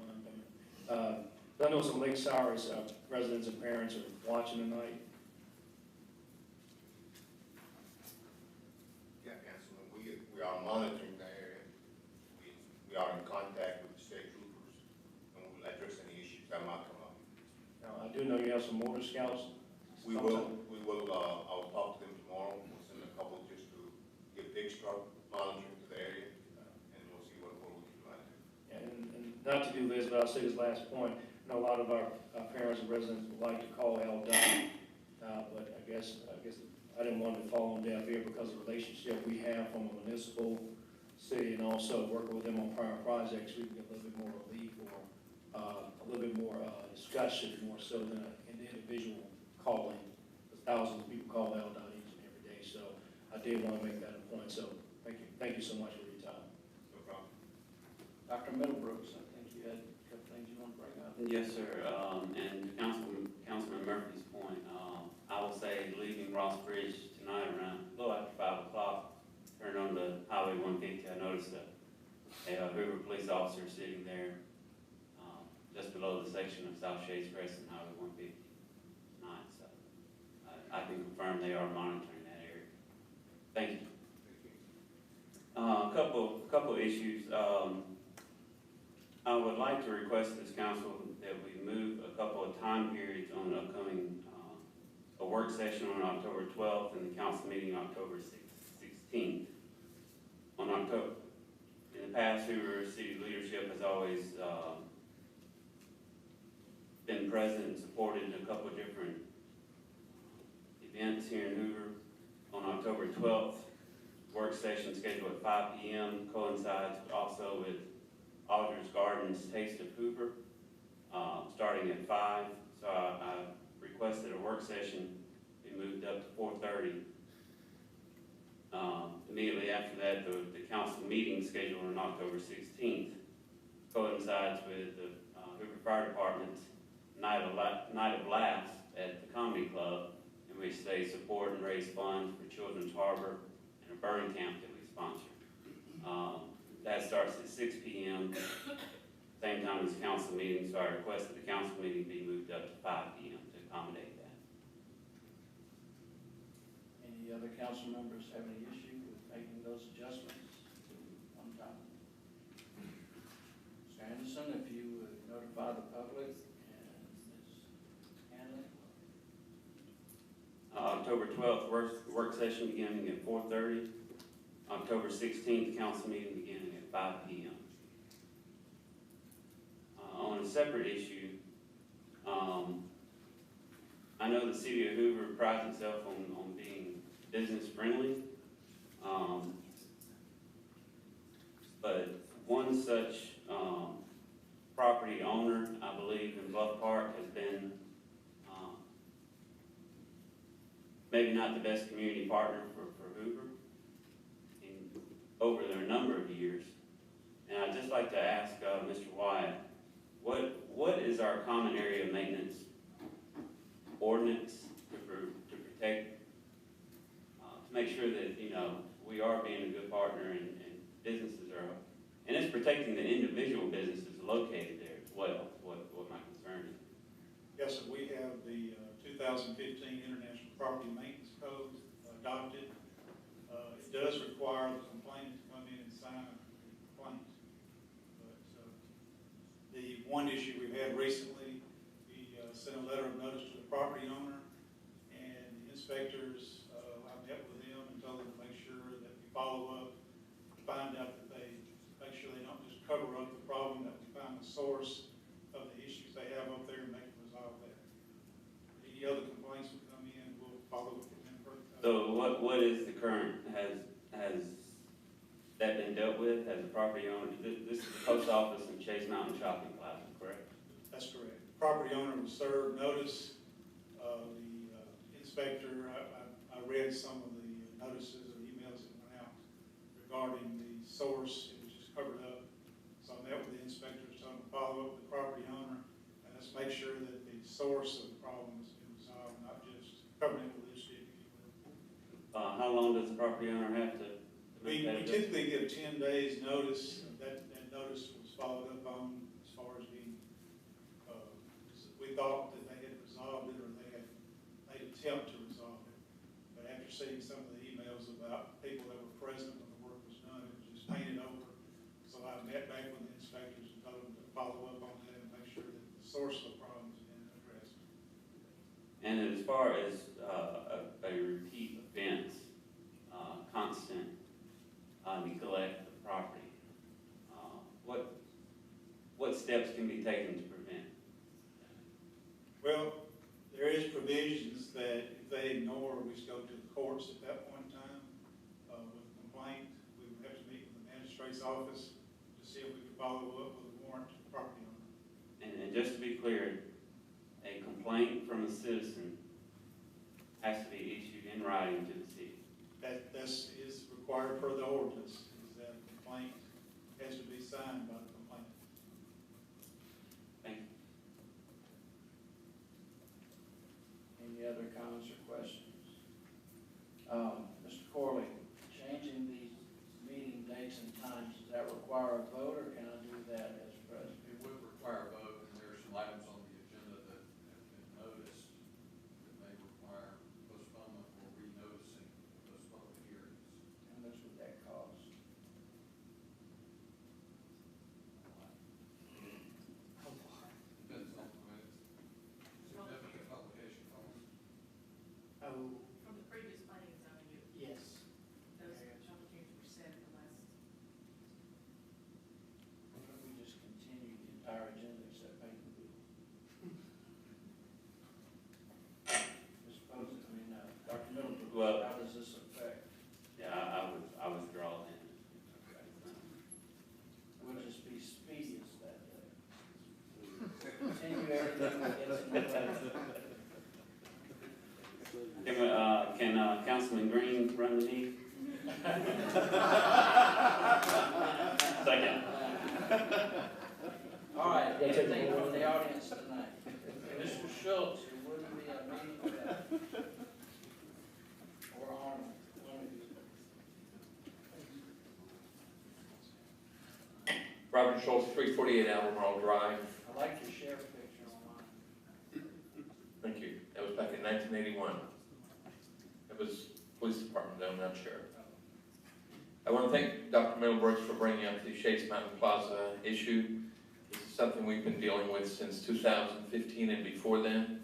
mind, 'Cause I know some Lake Cyrus residents and parents are watching tonight. Yeah, Councilman, we are monitoring the area. We are in contact with the state troopers, and we will address any issues that might come up. Now, I do know you have some motor scouts. We will, I'll talk to them tomorrow, we'll send a couple just to get extra monitoring to the area, and we'll see what we can do out there. And not to do this, but I'll say this last point. I know a lot of our parents and residents would like to call LDOT, but I guess I didn't want to fall on deaf ear because of the relationship we have from a municipal city and also working with them on prior projects. We can get a little bit more relief or a little bit more discussion, more so than an individual calling. Thousands of people call LDOT each and every day, so I did want to make that a point. So thank you so much for your time. No problem. Dr. Middlebrooks, I think you had a couple things you want to bring up. Yes, sir. And to Councilman Murphy's point, I will say leaving Ross Bridge tonight around a little after 5 o'clock, turn on the Highway 150, I noticed a Hoover police officer sitting there just below the section of South Shades Crest and Highway 150 tonight. So I can confirm they are monitoring that area. Thank you. A couple issues. I would like to request this council that we move a couple of time periods on the upcoming, a work session on October 12th and the council meeting October 16th. In the past, Hoover City leadership has always been present and supported a couple of different events here in Hoover. On October 12th, work session scheduled at 5 p.m. coincides also with Alder's Gardens Taste of Hoover, starting at 5. So I requested a work session be moved up to 4:30. Immediately after that, the council meeting scheduled on October 16th coincides with the Hoover Fire Department's Night of Laughs at the Comedy Club, in which they support and raise funds for Children's Harbor and a burn camp that we sponsor. That starts at 6 p.m., same time as council meeting, so I requested the council meeting be moved up to 5 p.m. to accommodate that. Any other council members have any issue with making those adjustments one time? Mr. Anderson, if you would notify the public and Ms. Hanley. October 12th, work session beginning at 4:30. October 16th, council meeting beginning at 5 p.m. On a separate issue, I know the city of Hoover prides itself on being business friendly, but one such property owner, I believe, in Bluff Park has been maybe not the best community partner for Hoover over their number of years. And I'd just like to ask Mr. Wyatt, what is our common area maintenance ordinance to protect, to make sure that, we are being a good partner and businesses are, and it's protecting the individual businesses located there as well, what my concern is. Yes, sir, we have the 2015 International Property Maintenance Code adopted. It does require the complainant to come in and sign a complaint. But the one issue we've had recently, we sent a letter of notice to the property owner, and the inspectors, I met with them and told them to make sure that we follow up, find out that they make sure they don't just cover up the problem, that we find the source of the issues they have up there and make them resolve that. Any other complaints that come in, we'll follow up with them. So what is the current, has that been dealt with as a property owner? This is the post office and Chase Mountain Shopping Plaza, correct? That's correct. The property owner was served notice. The inspector, I read some of the notices or emails that went out regarding the source. It was just covered up. So I met with the inspectors, told them to follow up with the property owner, and let's make sure that the source of the problem has been resolved, not just covering it with lipstick, if you will. How long does the property owner have to We make that? typically give 10 days notice. That notice was followed up on as far as being we thought that they had resolved it, or they had made an attempt to resolve it. But after seeing some of the emails about people that were present when the work was done, it was just painted over. So I met back with the inspectors and told them to follow up on that and make sure that the source of the problem has been addressed. And as far as a repeat offense, constant neglect of the property, what steps can be taken to prevent? Well, there is provisions that if they ignore, we just go to the courts at that point in time with a complaint. We would have to meet with the magistrate's office to see if we could follow up with a warrant to the property owner. And just to be clear, a complaint from a citizen has to be issued in writing to the city. That is required per the ordinance, is that a complaint has to be signed by the complainant. Thank you. Any other comments or questions? Mr. Corley, changing these meeting dates and times, does that require a vote, or can I do that as president? It would require a vote, and there are some items on the agenda that have been noticed that may require postponement or renoticing those public hearings. How much would that cost? Depends on, significant publication costs. Oh, From the previous planning and zoning, yes. those opportunities were set for less. Why don't we just continue the entire agenda except paying the bill? Mr. Posey, Dr. Middlebrooks, Well- how does this affect? Yeah, I withdraw then. We'll just be speediest that day. Continue everything that gets in the way. Can Councilman Green run the meeting? Second. All right, anything from the audience tonight? Mr. Schultz, it wouldn't be a meeting without. Or Arnold, one of you. Robert Schultz, 348 Albemarle Drive. I like your sheriff picture online. Thank you. That was back in 1981. It was police department, though, not sheriff. I want to thank Dr. Middlebrooks for bringing up the Shades Mountain Plaza issue. This is something we've been dealing with since 2015 and before then.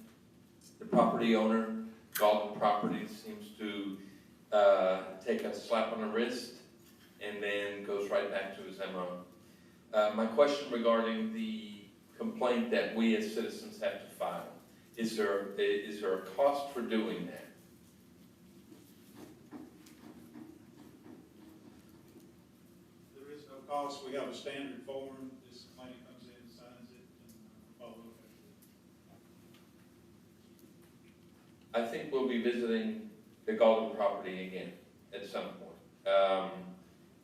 The property owner, Galton Properties, seems to take a slap on the wrist and then goes right back to his MO. My question regarding the complaint that we as citizens have to file, is there a cost for doing that? There is no cost. We have a standard form. This complainant comes in, signs it, and follow up after that. I think we'll be visiting the Galton property again at some point.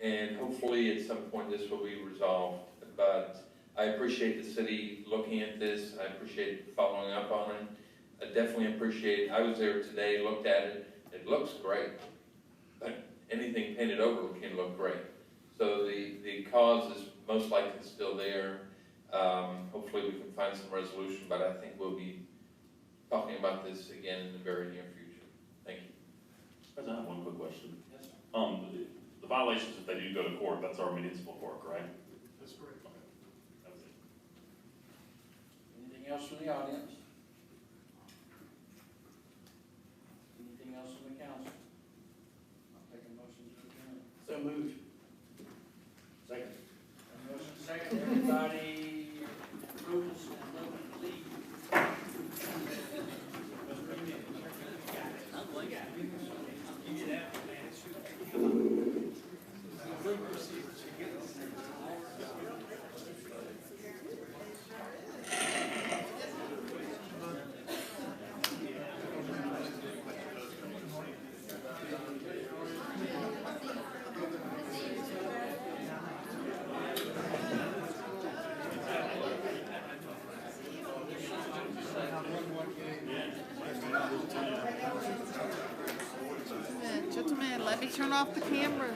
And hopefully at some point this will be resolved. But I appreciate the city looking at this. I appreciate following up on it. I definitely appreciate, I was there today, looked at it. It looks great. But anything painted over can look great. So the cause is most likely still there. Hopefully we can find some resolution, but I think we'll be talking about this again in the very near future. Thank you. President, I have one quick question. Yes, sir. The violations, if they do go to court, that's our municipal court, right? That's correct. That's it. Anything else from the audience? Anything else from the council? I'll take a motion to adjourn. So moved. Second. A motion second, everybody approves and vote to leave. Gentlemen, let me turn off the camera.